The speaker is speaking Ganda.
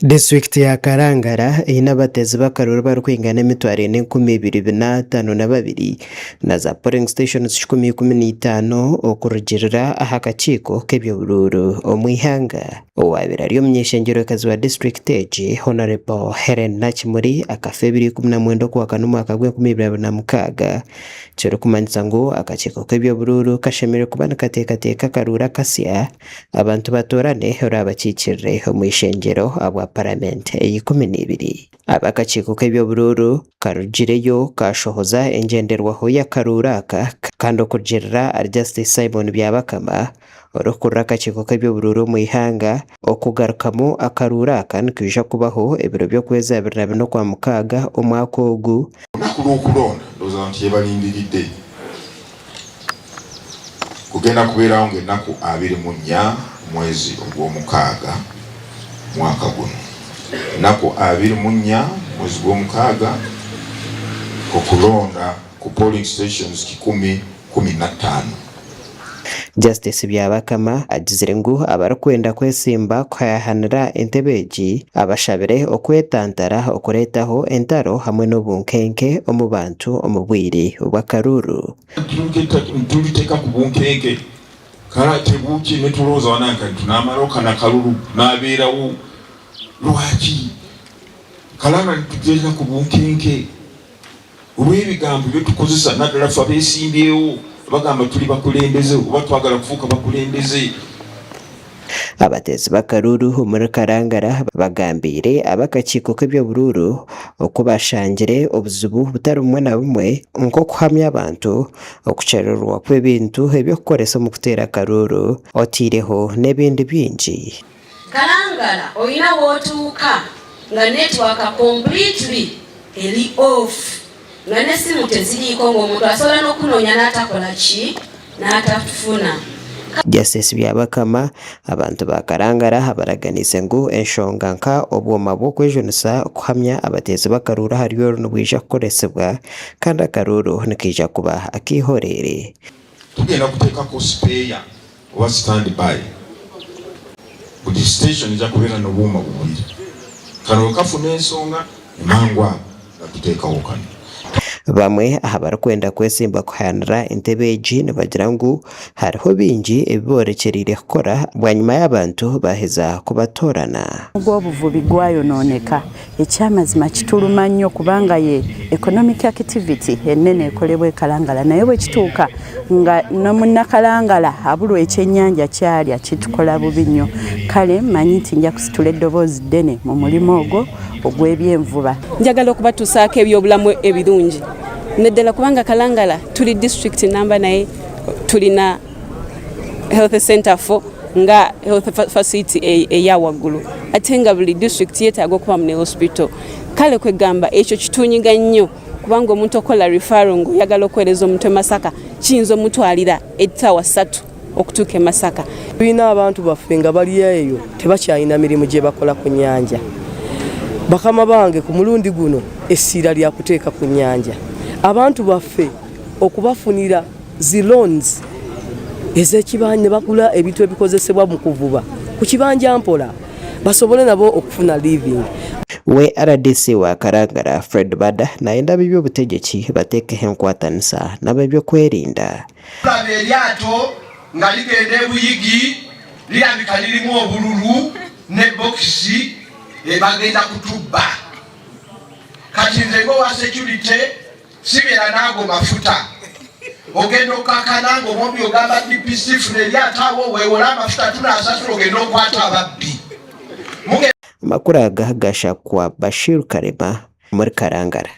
District ya Karangara ina abatezi b'akaruru barikwingana emitwaro 25,052 na za polling stations 10,15 okurugirira aha kakiiko k'ebyobururu omu ihanga. Owabire ari omu nyeshengerokazi wa district egi Honorable Helen Nakimuri akafa 2019 kuwa kane omwaka gw'2026 kirikumanyisa ngu akakiiko k'ebyobururu kashemereire kuba nikateekateeka akaruru akasya abantu batorane orabakikirire omu ishengero abwa Parliament eyi-12. Abakakiiko k'ebyobururu karugireyo kashohoza engenderwaho y'akaruru aka kandi okurugirira ari Justice Simon Byabakama orokurra akakiiko k'ebyobururu omu ihanga okugarukamu akaruru aka nikija kubaho ebiro by'okwezi 24 omwaka ogu olunaku lw'okulonda ndowooza nti yebalindiridde kugenda kubeerawo ng'ennaku 24 omwezi ogw'omukaaga mwaka guno. Ennaku 24 mwezi gw'omukaaga okulonda ku polling stations 10,15. Justice Byabakama agizire ngu abarikwenda kwesimba kuhayahanira entebe egi abashabire okwetantara okureetaho entaro hamwe n'obunkenke omu bantu omu bwire obw'akaruru. Tuliteeka ku bunkenke kala tebuuki ne tulowooza wananka tunamala okana kalulu n'abeerawo lwaki kalanga nituteeka ku bunkenke olw'ebigambo byetukozesa naddala ffe abeesimbyewo bagamba tuli bakulembeze oba twagala kufuuka bakulembeze. Abatezi b'akaruru muri Karangara bagambire abakakiiko k'ebyobururu okubashangire obuzibu butari bumwe na bumwe nk'okuhamya abantu okukyererwa kw'ebintu ebyokukoresa mu kuteera akaruru otiireho n'ebindi bingi. Karangara oyina wootuuka nga network completely eri off nga n'essimu teziriiko ng'omuntu asobola n'okunoonya n'atakola ki n'atafuna. Justice Byabakama abantu ba Karangara abaraganize ngu enshonga nka obwoma bw'okwejunisha okuhamya abatezi b'akaruru hariyo nibwija kukoresebwa kandi akaruru nikija kuba akihorere. Tugenda kuteekako spare oba standby buli station ija kubeera n'obuuma bubiri kano kafuna ensonga emangwa nga tuteekawo kano. Bamwe aha barikwenda kwesimba kuhayanira entebe egi nibagira ngu hariho bingi ebiborekyerire kukora bwanyuma y'abantu baheza kubatorana. Ogw'obuvubi gwayonooneka ekyamazima kituluma nnyo kubanga ye economic activity ennene ekolebwa e Karangara naye bwe kituuka nga n'omunnakarangala abulwa ekyennyanja kyalya kitukola bubi nnyo. Kale mmanyi nti nja kusitula eddoboozi ddene mu mulimu ogwo ogw'ebyenvuba. Njagala okubatuusaako ebyobulamu ebirungi neddala kubanga Karangara tuli district namba naye tulina health center fo nga health facility eya waggulu ate nga buli district yeetaaga okuba mu hospital. Kale kwegamba ekyo kitunyiga nnyo kubanga omuntu okola referral ng'oyagala okuweereza omuntu e Masaka kiyinza omutwalira ettaawa 3 okutuuka e Masaka. Tulina abantu baffe nga bali eyo tebakyalina mirimu gye bakola ku nnyanja. Bakama bange ku mulundi guno essira lya kuteeka ku nnyanja. Abantu baffe okubafunira zi loans ez'ekibanja ne bagula ebintu ebikozesebwa mu kuvuba ku kibanja mpola basobole nabo okufuna living. We RDC wa Karangara Fred Bada naenda by'obutegeki bateekeho enkwatanisa n'ab'ebyokwerinda. Tulaba eryato nga ligenda ebuyigi lirabika lirimu obululu ne bokisi bagenda kutubba. Kati nze ng'owa security sibeera n'ago mafuta ogenda okukakana ng'omwami ogamba DPC funa eryato awo weewola amafuta tunaasasula ogenda okwata ababbi. Amakuru aga gashakwa Bashir Karema muri Karangara.